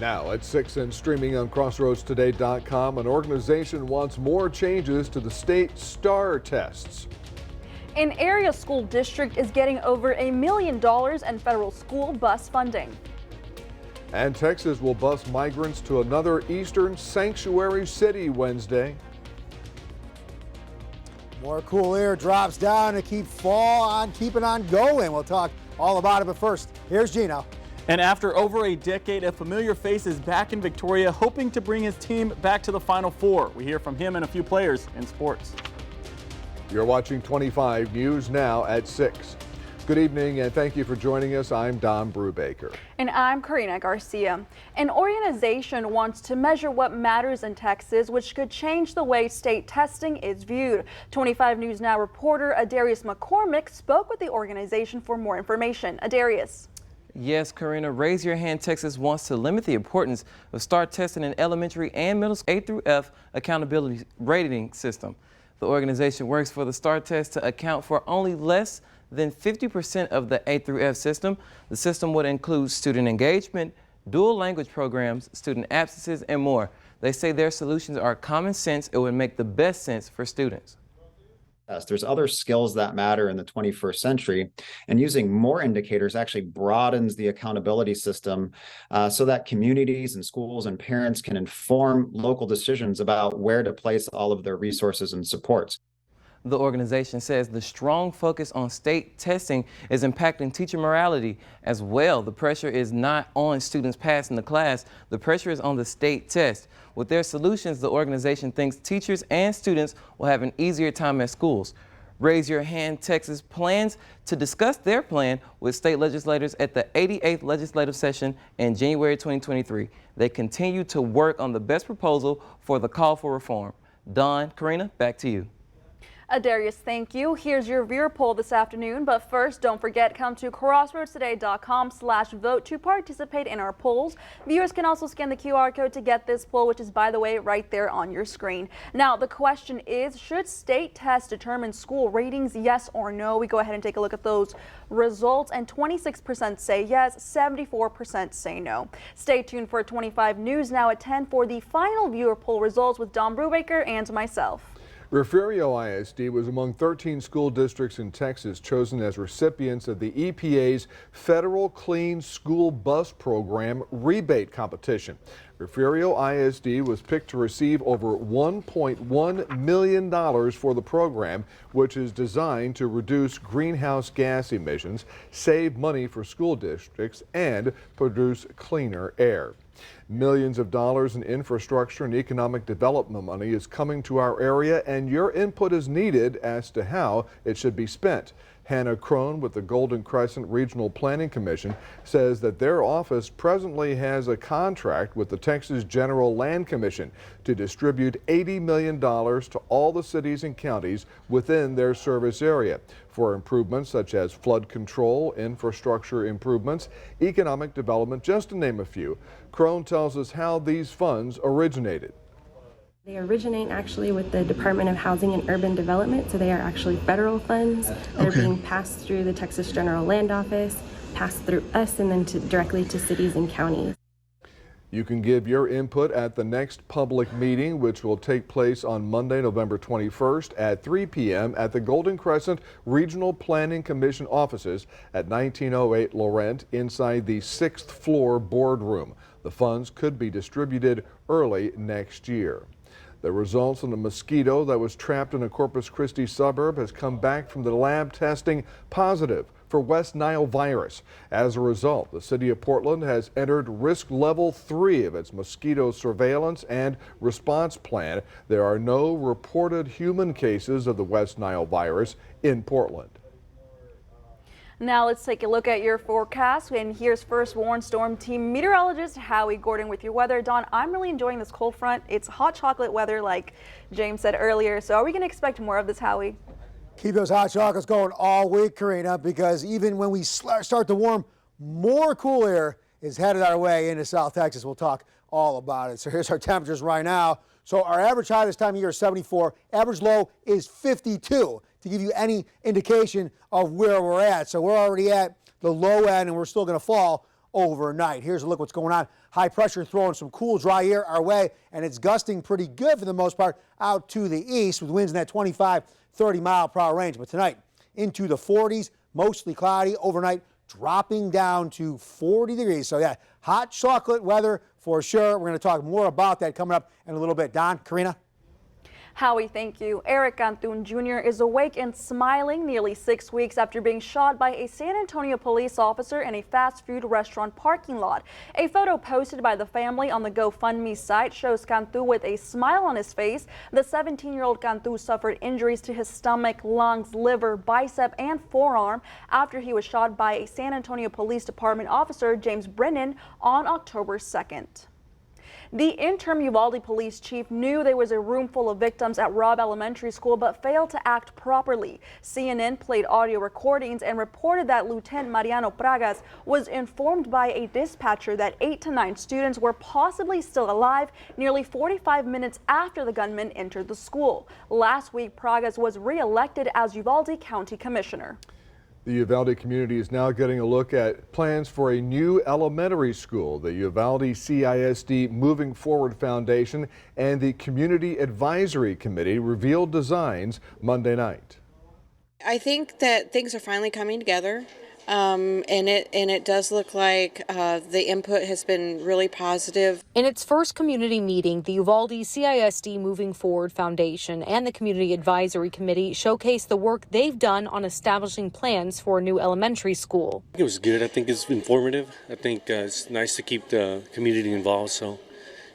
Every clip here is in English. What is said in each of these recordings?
Now at 6 and streaming on crossroadstoday.com, an organization wants more changes to the state STAR tests. An area school district is getting over $1 million in federal school bus funding. And Texas will bus migrants to another eastern sanctuary city Wednesday. More cool air drops down to keep fall on keeping on going. We'll talk all about it, but first, here's Gino. And after over a decade, a familiar face is back in Victoria, hoping to bring his team back to the Final Four. We hear from him and a few players in sports. You're watching 25 News Now at 6. Good evening and thank you for joining us. I'm Don Brubaker. And I'm Karina Garcia. An organization wants to measure what matters in Texas, which could change the way state testing is viewed. 25 News Now reporter Adarius McCormick spoke with the organization for more information. Adarius. Yes, Karina, Raise Your Hand Texas wants to limit the importance of STAR testing in elementary and middle school A through F accountability rating system. The organization works for the STAR test to account for only less than 50% of the A through F system. The system would include student engagement, dual language programs, student absences, and more. They say their solutions are common sense. It would make the best sense for students. There's other skills that matter in the 21st century, and using more indicators actually broadens the accountability system so that communities and schools and parents can inform local decisions about where to place all of their resources and supports. The organization says the strong focus on state testing is impacting teacher morality as well. The pressure is not on students passing the class. The pressure is on the state test. With their solutions, the organization thinks teachers and students will have an easier time at schools. Raise Your Hand Texas plans to discuss their plan with state legislators at the 88th legislative session in January 2023. They continue to work on the best proposal for the call for reform. Dawn, Karina, back to you. Adarius, thank you. Here's your viewer poll this afternoon. But first, don't forget, come to crossroadstoday.com/vote to participate in our polls. Viewers can also scan the QR code to get this poll, which is, by the way, right there on your screen. Now, the question is, should state tests determine school ratings, yes or no? We go ahead and take a look at those results, and 26% say yes, 74% say no. Stay tuned for 25 News Now at 10 for the final viewer poll results with Don Brubaker and myself. Refugio ISD was among 13 school districts in Texas chosen as recipients of the EPA's Federal Clean School Bus Program rebate competition. Refugio ISD was picked to receive over $1.1 million for the program, which is designed to reduce greenhouse gas emissions, save money for school districts, and produce cleaner air. Millions of dollars in infrastructure and economic development money is coming to our area, and your input is needed as to how it should be spent. Hannah Crone with the Golden Crescent Regional Planning Commission says that their office presently has a contract with the Texas General Land Commission to distribute $80 million to all the cities and counties within their service area for improvements such as flood control, infrastructure improvements, economic development, just to name a few. Crone tells us how these funds originated. They originate actually with the Department of Housing and Urban Development, so they are actually federal funds that are being passed through the Texas General Land Office, passed through us, and then directly to cities and counties. You can give your input at the next public meeting, which will take place on Monday, November 21st at 3 p.m. at the Golden Crescent Regional Planning Commission offices at 1908 Laurent inside the 6th floor boardroom. The funds could be distributed early next year. The results on the mosquito that was trapped in a Corpus Christi suburb has come back from the lab testing positive for West Nile virus. As a result, the city of Portland has entered risk level 3 of its mosquito surveillance and response plan. There are no reported human cases of the West Nile virus in Portland. Now let's take a look at your forecast, and here's First Warn Storm Team meteorologist Howie Gordon with your weather. Don, I'm really enjoying this cold front. It's hot chocolate weather like James said earlier, so are we going to expect more of this, Howie? Keep those hot chocolates going all week, Karina, because even when we start to warm, more cool air is headed our way into South Texas. We'll talk all about it. So here's our temperatures right now. So our average high this time of year is 74. Average low is 52, to give you any indication of where we're at. So we're already at the low end, and we're still going to fall overnight. Here's a look what's going on. High pressure throwing some cool, dry air our way, and it's gusting pretty good for the most part out to the east with winds in that 25, 30 mile per hour range. But tonight into the 40s, mostly cloudy overnight, dropping down to 40 degrees. So yeah, hot chocolate weather for sure. We're going to talk more about that coming up in a little bit. Don, Karina? Howie, thank you. Eric Cantun Jr. is awake and smiling nearly 6 weeks after being shot by a San Antonio police officer in a fast food restaurant parking lot. A photo posted by the family on the GoFundMe site shows Cantun with a smile on his face. The 17-year-old Cantun suffered injuries to his stomach, lungs, liver, bicep, and forearm after he was shot by a San Antonio Police Department officer, James Brennan, on October 2nd. The interim Uvalde police chief knew there was a room full of victims at Robb Elementary School but failed to act properly. CNN played audio recordings and reported that Lieutenant Mariano Pragas was informed by a dispatcher that 8 to 9 students were possibly still alive nearly 45 minutes after the gunman entered the school. Last week, Pragas was re-elected as Uvalde County Commissioner. The Uvalde community is now getting a look at plans for a new elementary school. The Uvalde CISD Moving Forward Foundation and the Community Advisory Committee revealed designs Monday night. I think that things are finally coming together, and it does look like the input has been really positive. In its first community meeting, the Uvalde CISD Moving Forward Foundation and the Community Advisory Committee showcased the work they've done on establishing plans for a new elementary school. It was good. I think it's informative. I think it's nice to keep the community involved, so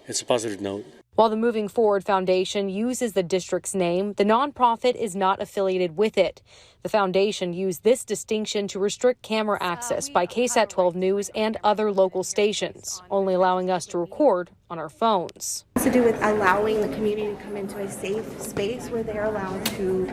it's a positive note. While the Moving Forward Foundation uses the district's name, the nonprofit is not affiliated with it. The foundation used this distinction to restrict camera access by KSAT 12 News and other local stations, only allowing us to record on our phones. It has to do with allowing the community to come into a safe space where they're allowed to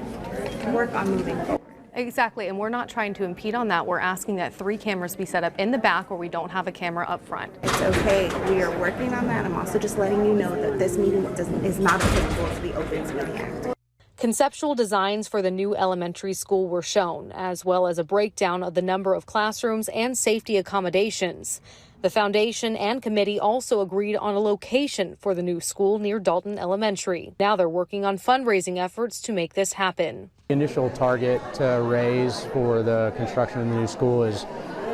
work on moving forward. Exactly, and we're not trying to impede on that. We're asking that 3 cameras be set up in the back where we don't have a camera up front. It's okay. We are working on that. I'm also just letting you know that this meeting is not applicable to the Open Meeting Act. Conceptual designs for the new elementary school were shown, as well as a breakdown of the number of classrooms and safety accommodations. The foundation and committee also agreed on a location for the new school near Dalton Elementary. Now they're working on fundraising efforts to make this happen. The initial target to raise for the construction of the new school is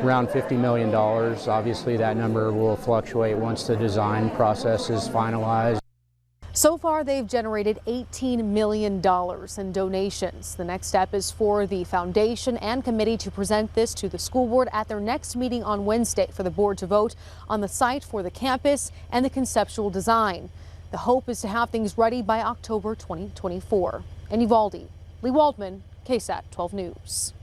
around $50 million. Obviously, that number will fluctuate once the design process is finalized. So far, they've generated $18 million in donations. The next step is for the foundation and committee to present this to the school board at their next meeting on Wednesday for the board to vote on the site for the campus and the conceptual design. The hope is to have things ready by October 2024. In Uvalde, Lee Waldman, KSAT 12 News.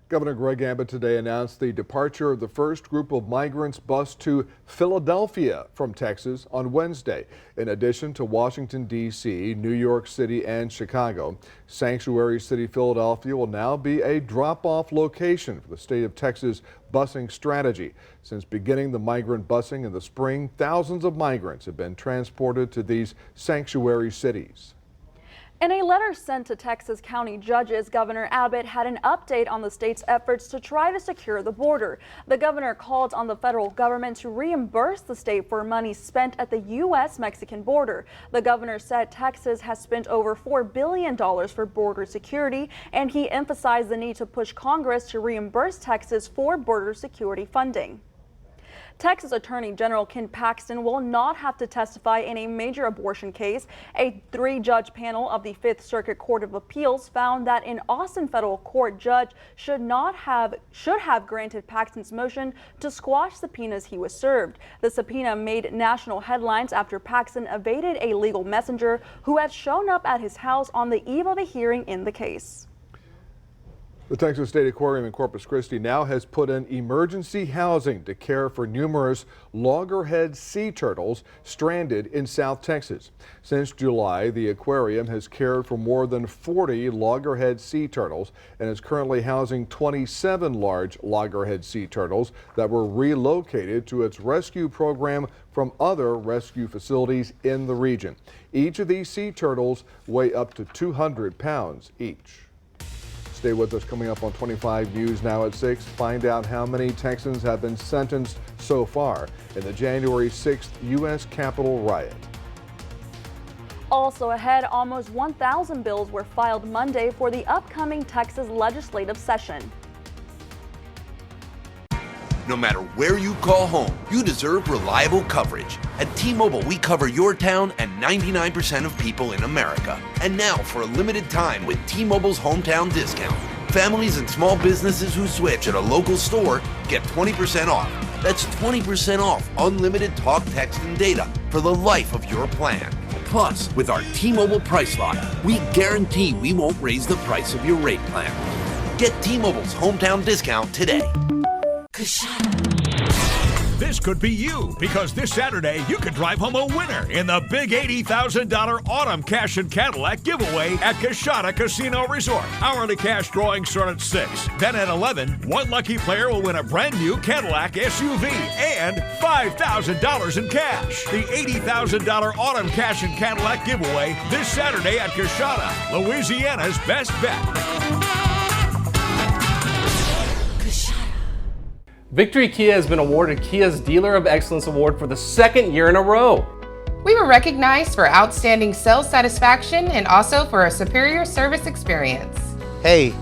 Governor Greg Abbott today announced the departure of the first group of migrants bused to Philadelphia from Texas on Wednesday. In addition to Washington, D.C., New York City, and Chicago, Sanctuary City, Philadelphia will now be a drop-off location for the state of Texas busing strategy. Since beginning the migrant busing in the spring, thousands of migrants have been transported to these sanctuary cities. In a letter sent to Texas county judges, Governor Abbott had an update on the state's efforts to try to secure the border. The governor called on the federal government to reimburse the state for money spent at the U.S.-Mexican border. The governor said Texas has spent over $4 billion for border security, and he emphasized the need to push Congress to reimburse Texas for border security funding. Texas Attorney General Ken Paxton will not have to testify in a major abortion case. A 3-judge panel of the 5th Circuit Court of Appeals found that an Austin federal court judge should have granted Paxton's motion to squash subpoenas he was served. The subpoena made national headlines after Paxton evaded a legal messenger who had shown up at his house on the eve of a hearing in the case. The Texas State Aquarium in Corpus Christi now has put in emergency housing to care for numerous loggerhead sea turtles stranded in South Texas. Since July, the aquarium has cared for more than 40 loggerhead sea turtles and is currently housing 27 large loggerhead sea turtles that were relocated to its rescue program from other rescue facilities in the region. Each of these sea turtles weigh up to 200 pounds each. Stay with us coming up on 25 News now at 6. Find out how many Texans have been sentenced so far in the January 6th U.S. Capitol riot. Also ahead, almost 1,000 bills were filed Monday for the upcoming Texas legislative session. No matter where you call home, you deserve reliable coverage. At T-Mobile, we cover your town and 99% of people in America. And now, for a limited time with T-Mobile's hometown discount, families and small businesses who switch at a local store get 20% off. That's 20% off unlimited talk, text, and data for the life of your plan. Plus, with our T-Mobile Price Lock, we guarantee we won't raise the price of your rate plan. Get T-Mobile's hometown discount today. This could be you, because this Saturday you could drive home a winner in the big $80,000 Autumn Cash and Cadillac giveaway at Coshada Casino Resort. Hourly cash drawings start at 6. Then at 11, one lucky player will win a brand new Cadillac SUV and $5,000 in cash. The $80,000 Autumn Cash and Cadillac giveaway this Saturday at Coshada, Louisiana's best bet. Victory Kia has been awarded Kia's Dealer of Excellence Award for the second year in a row. We were recognized for outstanding sales satisfaction and also for a superior service experience. Hey,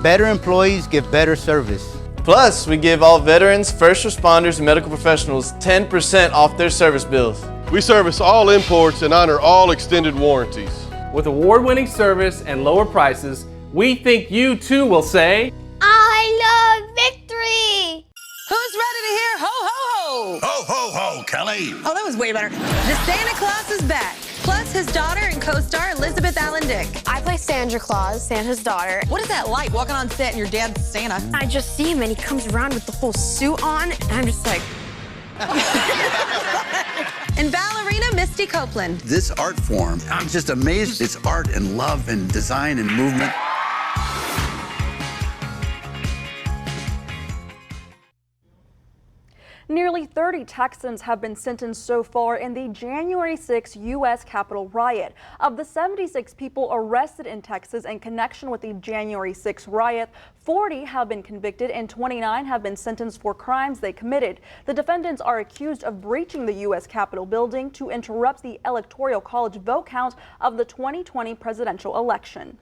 better employees give better service. Plus, we give all veterans, first responders, and medical professionals 10% off their service bills. We service all imports and honor all extended warranties. With award-winning service and lower prices, we think you too will say, I love victory! Who's ready to hear ho ho ho? Ho ho ho, Kelly. Oh, that was way better. The Santa Claus is back. Plus his daughter and co-star Elizabeth Allen Dick. I play Sandra Claus, Santa's daughter. What is that like, walking on set and your dad's Santa? I just see him and he comes around with the full suit on and I'm just like... And ballerina Misty Copeland. This art form, I'm just amazed. It's art and love and design and movement. Nearly 30 Texans have been sentenced so far in the January 6 U.S. Capitol riot. Of the 76 people arrested in Texas in connection with the January 6 riot, 40 have been convicted and 29 have been sentenced for crimes they committed. The defendants are accused of breaching the U.S. Capitol building to interrupt the Electoral College vote count of the 2020 presidential election.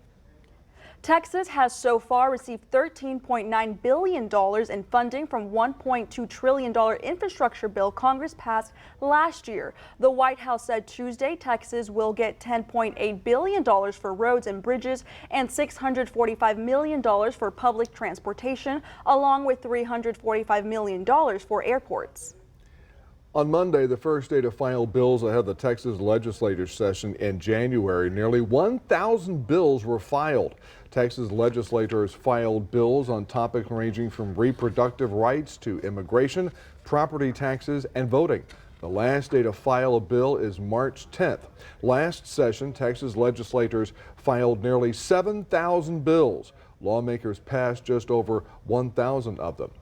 Texas has so far received $13.9 billion in funding from $1.2 trillion infrastructure bill Congress passed last year. The White House said Tuesday Texas will get $10.8 billion for roads and bridges and $645 million for public transportation, along with $345 million for airports. On Monday, the first day to file bills ahead of the Texas legislature session in January, nearly 1,000 bills were filed. Texas legislators filed bills on topics ranging from reproductive rights to immigration, property taxes, and voting. The last day to file a bill is March 10th. Last session, Texas legislators filed nearly 7,000 bills. Lawmakers passed just over 1,000 of them.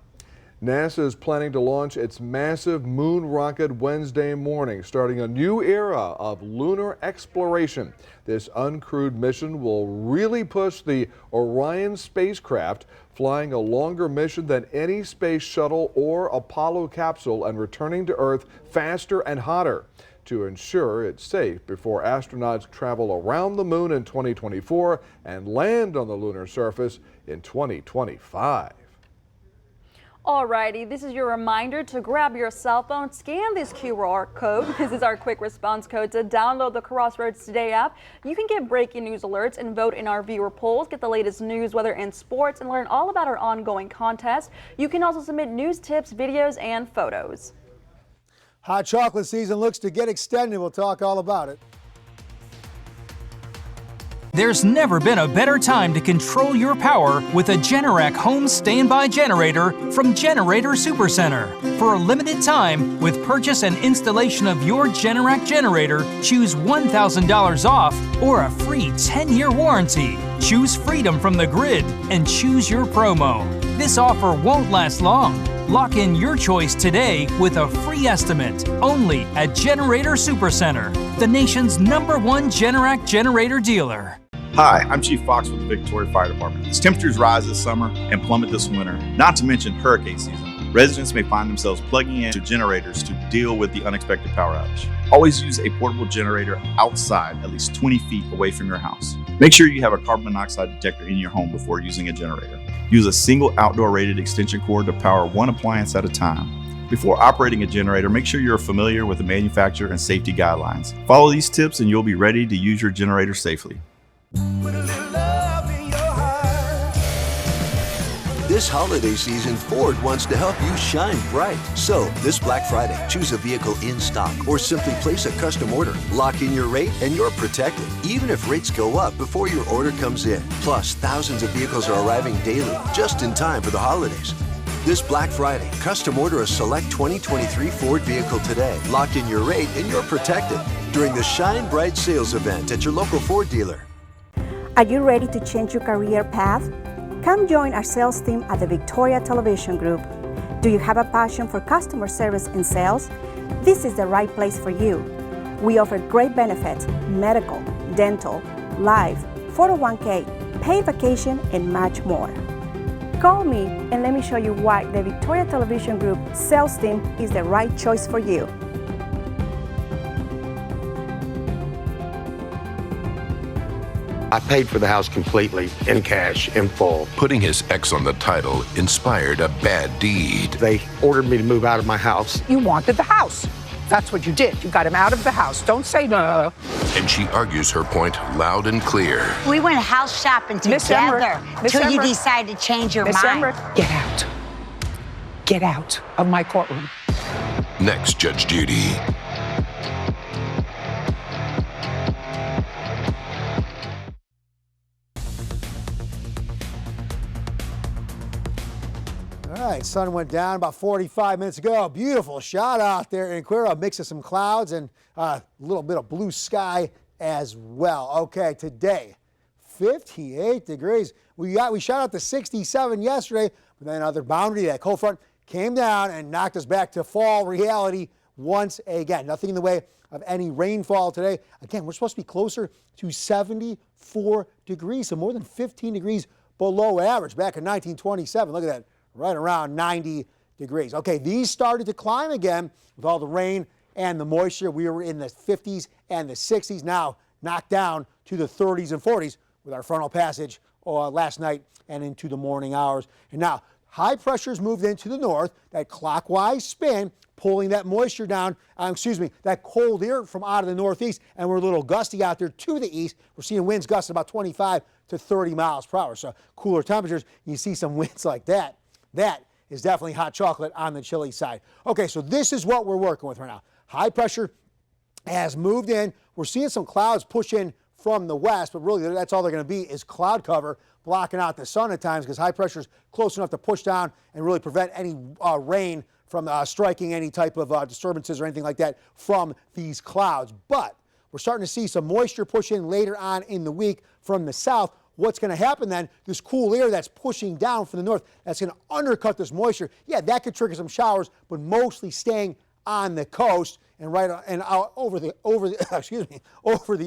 NASA is planning to launch its massive moon rocket Wednesday morning, starting a new era of lunar exploration. This uncrewed mission will really push the Orion spacecraft, flying a longer mission than any space shuttle or Apollo capsule and returning to Earth faster and hotter to ensure it's safe before astronauts travel around the moon in 2024 and land on the lunar surface in 2025. Alrighty, this is your reminder to grab your cell phone, scan this QR code. This is our quick response code to download the Crossroads Today app. You can get breaking news alerts and vote in our viewer polls, get the latest news, weather, and sports, and learn all about our ongoing contest. You can also submit news tips, videos, and photos. Hot chocolate season looks to get extended. We'll talk all about it. There's never been a better time to control your power with a Generac home standby generator from Generator Supercenter. For a limited time, with purchase and installation of your Generac generator, choose $1,000 off or a free 10-year warranty. Choose freedom from the grid and choose your promo. This offer won't last long. Lock in your choice today with a free estimate only at Generator Supercenter, the nation's #1 Generac generator dealer. Hi, I'm Chief Fox with the Victoria Fire Department. As temperatures rise this summer and plummet this winter, not to mention hurricane season, residents may find themselves plugging into generators to deal with the unexpected power outage. Always use a portable generator outside, at least 20 feet away from your house. Make sure you have a carbon monoxide detector in your home before using a generator. Use a single outdoor rated extension cord to power one appliance at a time. Before operating a generator, make sure you're familiar with the manufacturer and safety guidelines. Follow these tips and you'll be ready to use your generator safely. This holiday season, Ford wants to help you shine bright. So, this Black Friday, choose a vehicle in stock or simply place a custom order. Lock in your rate and you're protected, even if rates go up before your order comes in. Plus, thousands of vehicles are arriving daily, just in time for the holidays. This Black Friday, custom order a select 2023 Ford vehicle today. Lock in your rate and you're protected during the Shine Bright sales event at your local Ford dealer. Are you ready to change your career path? Come join our sales team at the Victoria Television Group. Do you have a passion for customer service and sales? This is the right place for you. We offer great benefits, medical, dental, life, 401k, paid vacation, and much more. Call me and let me show you why the Victoria Television Group sales team is the right choice for you. I paid for the house completely, in cash, in full. Putting his ex on the title inspired a bad deed. They ordered me to move out of my house. You wanted the house. That's what you did. You got him out of the house. Don't say no. And she argues her point loud and clear. We went house shopping together till you decided to change your mind. Get out. Get out of my courtroom. Next, Judge Judy. All right, sun went down about 45 minutes ago. Beautiful shot out there in Quero. A mix of some clouds and a little bit of blue sky as well. Okay, today, 58 degrees. We shot out to 67 yesterday, but then another boundary, that cold front, came down and knocked us back to fall reality once again. Nothing in the way of any rainfall today. Again, we're supposed to be closer to 74 degrees, so more than 15 degrees below average back in 1927. Look at that. Right around 90 degrees. Okay, these started to climb again with all the rain and the moisture. We were in the 50s and the 60s, now knocked down to the 30s and 40s with our frontal passage last night and into the morning hours. And now high pressure's moved into the north, that clockwise spin, pulling that moisture down, that cold air from out of the northeast, and we're a little gusty out there to the east. We're seeing winds gusting about 25 to 30 miles per hour. So cooler temperatures, you see some winds like that. That is definitely hot chocolate on the chilly side. Okay, so this is what we're working with right now. High pressure has moved in. We're seeing some clouds push in from the west, but really that's all they're going to be is cloud cover blocking out the sun at times because high pressure is close enough to push down and really prevent any rain from striking any type of disturbances or anything like that from these clouds. But we're starting to see some moisture push in later on in the week from the south. What's going to happen then, this cool air that's pushing down from the north, that's going to undercut this moisture. Yeah, that could trigger some showers, but mostly staying on the coast and out over the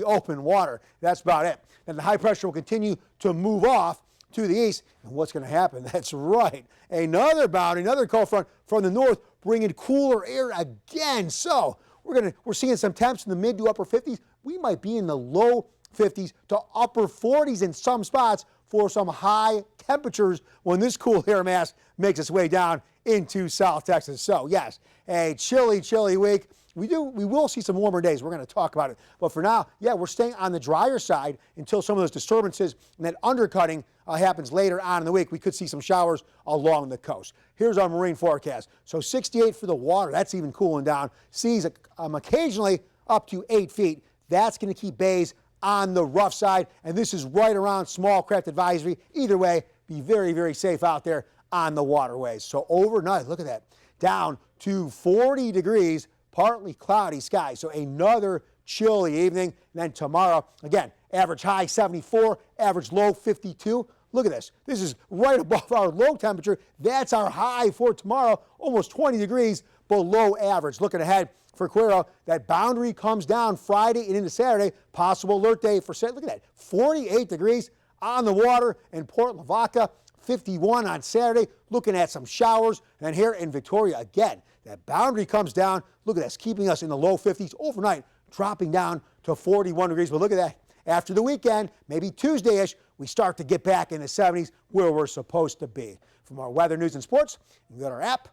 open water. That's about it. And the high pressure will continue to move off to the east. And what's going to happen? That's right. Another cold front from the north bringing cooler air again. So we're seeing some temps in the mid to upper 50s. We might be in the low 50s to upper 40s in some spots for some high temperatures when this cool air mass makes its way down into South Texas. So yes, a chilly, chilly week. We will see some warmer days. We're going to talk about it. But for now, yeah, we're staying on the drier side until some of those disturbances and that undercutting happens later on in the week. We could see some showers along the coast. Here's our marine forecast. So 68 for the water. That's even cooling down. Seas occasionally up to 8 feet. That's going to keep bays on the rough side, and this is right around small craft advisory. Either way, be very, very safe out there on the waterways. So overnight, look at that, down to 40 degrees, partly cloudy skies. So another chilly evening. And then tomorrow, again, average high 74, average low 52. Look at this. This is right above our low temperature. That's our high for tomorrow, almost 20 degrees below average. Looking ahead for Cuero, that boundary comes down Friday and into Saturday. Possible alert day for Saturday. Look at that, 48 degrees on the water in Port Lavaca, 51 on Saturday. Looking at some showers. And here in Victoria again, that boundary comes down. Look at that, keeping us in the low 50s overnight, dropping down to 41 degrees. But look at that. After the weekend, maybe Tuesday-ish, we start to get back in the 70s where we're supposed to be. For more weather, news, and sports, you can go to our app.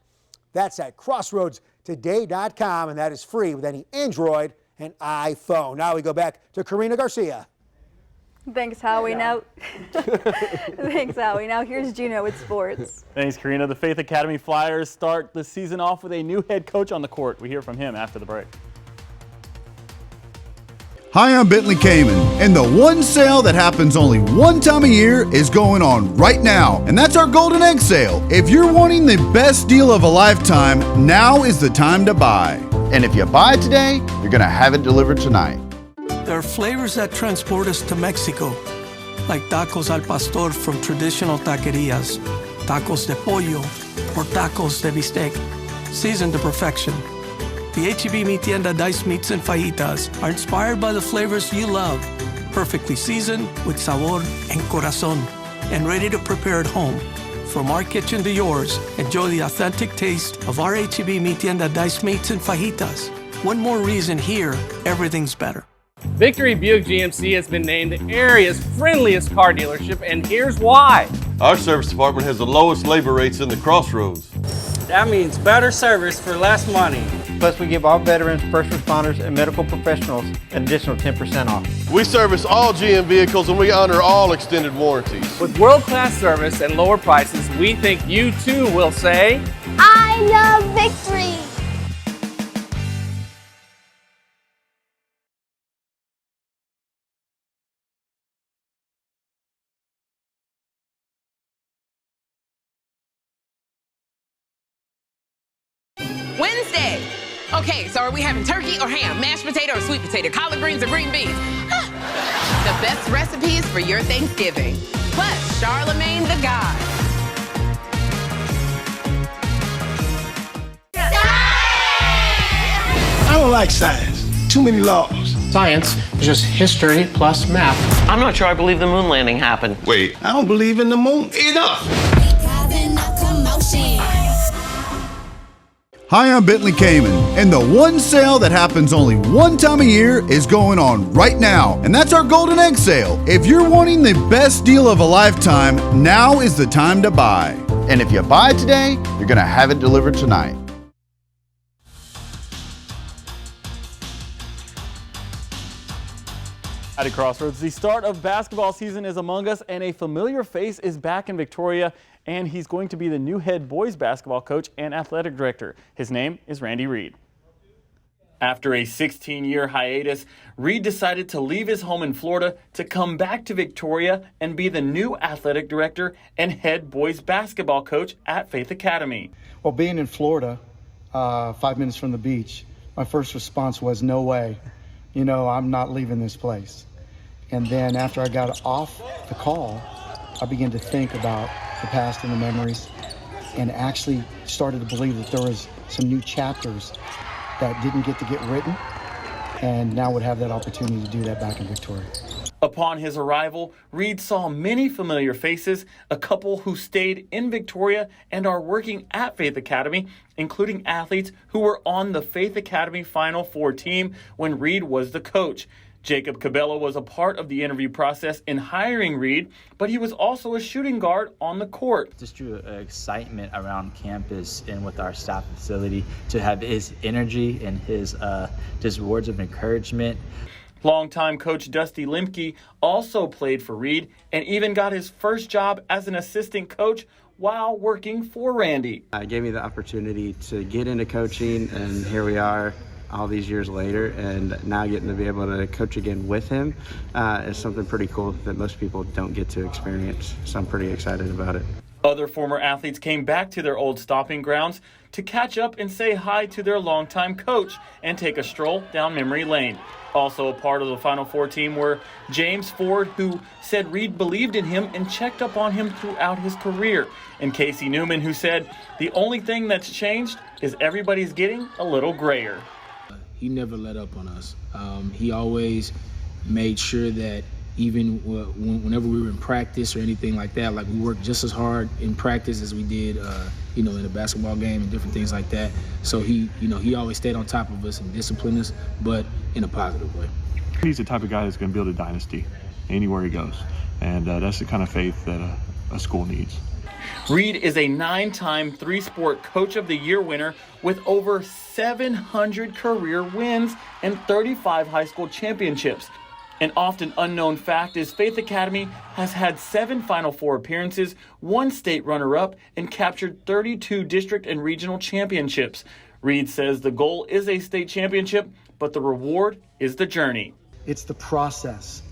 That's at crossroadstoday.com, and that is free with any Android and iPhone. Now we go back to Karina Garcia. Thanks, Howie. Thanks, Howie. Now here's Gino with sports. Thanks, Karina. The Faith Academy Flyers start the season off with a new head coach on the court. We hear from him after the break. Hi, I'm Bentley Kamen, and the one sale that happens only one time a year is going on right now, and that's our Golden Egg Sale. If you're wanting the best deal of a lifetime, now is the time to buy. And if you buy today, you're going to have it delivered tonight. There are flavors that transport us to Mexico, like tacos al pastor from traditional taquerias, tacos de pollo, or tacos de bistec, seasoned to perfection. The H-E-B Mi Tienda diced meats and fajitas are inspired by the flavors you love, perfectly seasoned with sabor and corazón, and ready to prepare at home. From our kitchen to yours, enjoy the authentic taste of our H-E-B Mi Tienda diced meats and fajitas. One more reason here, everything's better. Victory Buick GMC has been named the area's friendliest car dealership, and here's why. Our service department has the lowest labor rates in the Crossroads. That means better service for less money. Plus, we give all veterans, first responders, and medical professionals an additional 10% off. We service all GM vehicles and we honor all extended warranties. With world-class service and lower prices, we think you too will say, I love Victory! Wednesday. Okay, so are we having turkey or ham, mashed potato or sweet potato, collard greens or green beans? The best recipes for your Thanksgiving. Plus, Charlemagne the God. I don't like science. Too many laws. Science is just history plus math. I'm not sure I believe the moon landing happened. Wait, I don't believe in the moon. Enough! Hi, I'm Bentley Kamen, and the one sale that happens only one time a year is going on right now, and that's our Golden Egg Sale. If you're wanting the best deal of a lifetime, now is the time to buy. And if you buy today, you're going to have it delivered tonight. At Crossroads, the start of basketball season is among us, and a familiar face is back in Victoria, and he's going to be the new head boys basketball coach and athletic director. His name is Randy Reed. After a 16-year hiatus, Reed decided to leave his home in Florida to come back to Victoria and be the new athletic director and head boys basketball coach at Faith Academy. Well, being in Florida, 5 minutes from the beach, my first response was, no way. You know, I'm not leaving this place. And then after I got off the call, I began to think about the past and the memories, and actually started to believe that there was some new chapters that didn't get to get written, and now would have that opportunity to do that back in Victoria. Upon his arrival, Reed saw many familiar faces, a couple who stayed in Victoria and are working at Faith Academy, including athletes who were on the Faith Academy Final Four team when Reed was the coach. Jacob Cabello was a part of the interview process in hiring Reed, but he was also a shooting guard on the court. Just drew excitement around campus and with our staff facility to have his energy and his just words of encouragement. Longtime coach Dusty Limke also played for Reed and even got his first job as an assistant coach while working for Randy. It gave me the opportunity to get into coaching, and here we are all these years later, and now getting to be able to coach again with him is something pretty cool that most people don't get to experience, so I'm pretty excited about it. Other former athletes came back to their old stomping grounds to catch up and say hi to their longtime coach and take a stroll down memory lane. Also a part of the Final Four team were James Ford, who said Reed believed in him and checked up on him throughout his career, and Casey Newman, who said the only thing that's changed is everybody's getting a little grayer. He never let up on us. He always made sure that even whenever we were in practice or anything like that, like we worked just as hard in practice as we did, in a basketball game and different things like that. So he always stayed on top of us and disciplined us, but in a positive way. He's the type of guy that's going to build a dynasty anywhere he goes, and that's the kind of faith that a school needs. Reed is a 9-time three-sport Coach of the Year winner with over 700 career wins and 35 high school championships. An often unknown fact is Faith Academy has had 7 Final Four appearances, 1 state runner-up, and captured 32 district and regional championships. Reed says the goal is a state championship, but the reward is the journey. It's the process.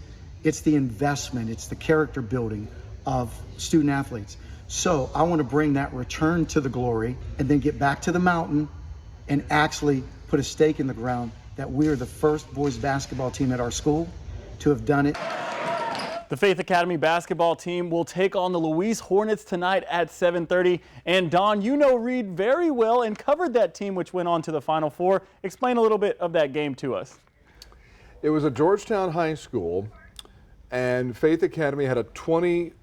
It's the investment. It's the character building of student athletes. So I want to bring that return to the glory and then get back to the mountain and actually put a stake in the ground that we are the first boys basketball team at our school to have done it. The Faith Academy basketball team will take on the Louise Hornets tonight at 7:30. And Don, you know Reed very well and covered that team which went on to the Final Four. Explain a little bit of that game to us. It was at Georgetown High School, and Faith Academy had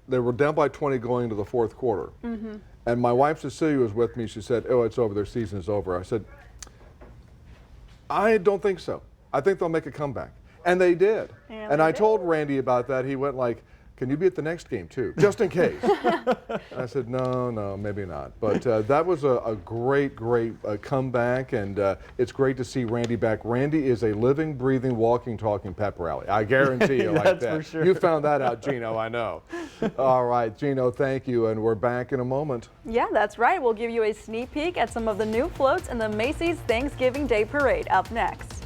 they were down by 20 going into the fourth quarter. And my wife Cecilia was with me. She said, "Oh, it's over, their season is over." I said, "I don't think so. I think they'll make a comeback." And they did. And I told Randy about that. He went like, "Can you be at the next game too, just in case?" And I said, no, maybe not. But that was a great comeback, and it's great to see Randy back. Randy is a living, breathing, walking, talking pep rally. I guarantee you like that. For sure. You found that out, Gino, I know. All right, Gino, thank you, and we're back in a moment. Yeah, that's right. We'll give you a sneak peek at some of the new floats in the Macy's Thanksgiving Day Parade up next.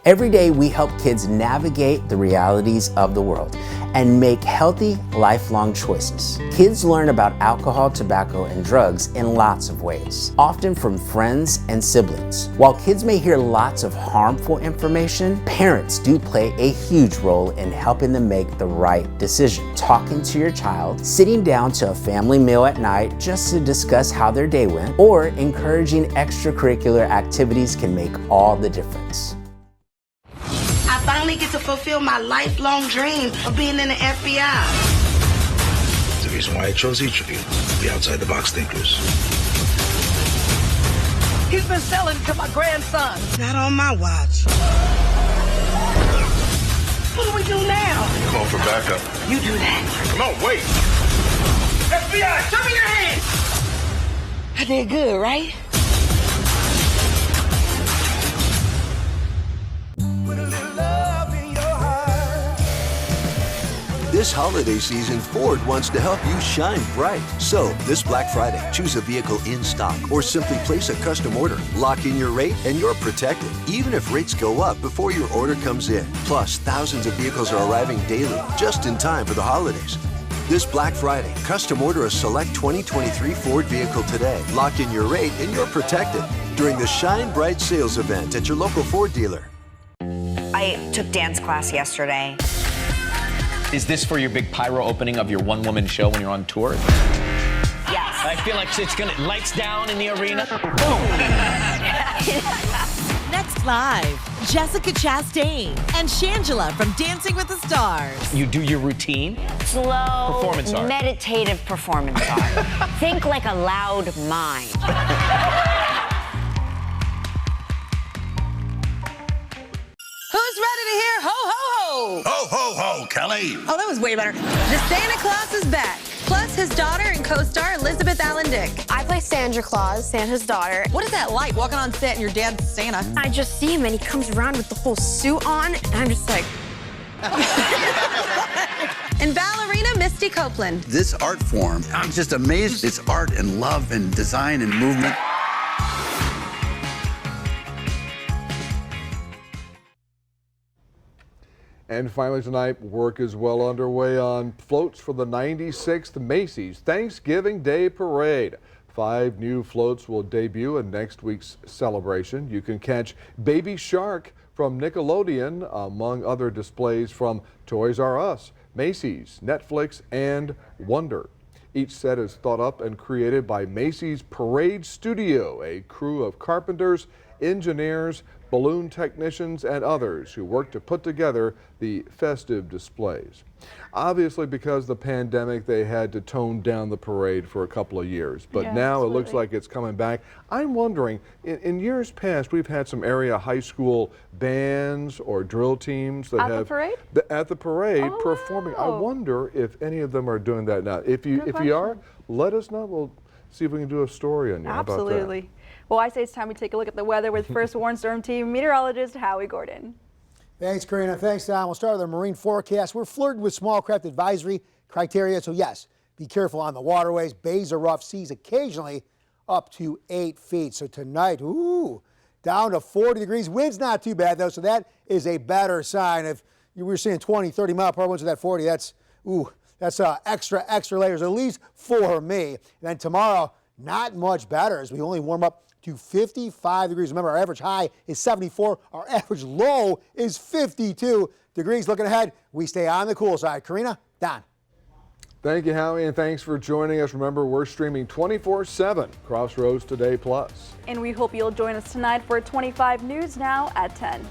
Every day we help kids navigate the realities of the world and make healthy, lifelong choices. Kids learn about alcohol, tobacco, and drugs in lots of ways, often from friends and siblings. While kids may hear lots of harmful information, parents do play a huge role in helping them make the right decision. Talking to your child, sitting down to a family meal at night just to discuss how their day went, or encouraging extracurricular activities can make all the difference. I finally get to fulfill my lifelong dream of being in the FBI. It's the reason why I chose each of you, the outside-the-box thinkers. He's been selling to my grandson. Not on my watch. What do we do now? Call for backup. You do that. Come on, wait. FBI, show me your hands. I did good, right? This holiday season, Ford wants to help you shine bright. So, this Black Friday, choose a vehicle in stock or simply place a custom order. Lock in your rate and you're protected, even if rates go up before your order comes in. Plus, thousands of vehicles are arriving daily, just in time for the holidays. This Black Friday, custom order a select 2023 Ford vehicle today. Lock in your rate and you're protected during the Shine Bright sales event at your local Ford dealer. I took dance class yesterday. Is this for your big pyro opening of your one-woman show when you're on tour? Yes. I feel like it's gonna lights down in the arena. Boom. Next live, Jessica Chastain and Shangela from Dancing with the Stars. You do your routine? Slow, performance art. meditative performance art. Think like a loud mind. Who's ready to hear ho ho ho? Ho, ho, ho, Kelly. Oh, that was way better. The Santa Claus is back. Plus his daughter and co-star Elizabeth Allen Dick. I play Sandra Claus, Santa's daughter. What is that like, walking on set and your dad's Santa? I just see him and he comes around with the whole suit on, and I'm just like... And ballerina Misty Copeland. This art form, I'm just amazed. It's art and love and design and movement. And finally tonight, work is well underway on floats for the 96th Macy's Thanksgiving Day Parade. 5 new floats will debut in next week's celebration. You can catch Baby Shark from Nickelodeon, among other displays from Toys R Us, Macy's, Netflix, and Wonder. Each set is thought up and created by Macy's Parade Studio, a crew of carpenters, engineers, balloon technicians, and others who work to put together the festive displays. Obviously, because of the pandemic, they had to tone down the parade for a couple of years, but Yeah, now absolutely. it looks like it's coming back. I'm wondering, in years past, we've had some area high school bands or drill teams that At have the parade? at the parade Oh, performing. I wow. wonder if any of them are doing that now. If you Good are, let us know. We'll see if we can do a story on you. How about that? Absolutely. Well, I say it's time we take a look at the weather with First Warn Storm Team meteorologist Howie Gordon. Thanks, Karina. Thanks, Tom. We'll start with our marine forecast. We're flirting with small craft advisory criteria, so yes, be careful on the waterways. Bays are rough, seas occasionally up to 8 feet. So tonight, ooh, down to 40 degrees. Wind's not too bad, though, so that is a better sign. If you were seeing 20, 30 mile per hour winds with that 40, that's extra layers, at least for me. And then tomorrow, not much better as we only warm up to 55 degrees. Remember, our average high is 74. Our average low is 52 degrees. Looking ahead, we stay on the cool side. Karina, Don. Thank you, Howie, and thanks for joining us. Remember, we're streaming 24/7 Crossroads Today Plus. And we hope you'll join us tonight for 25 News Now at 10.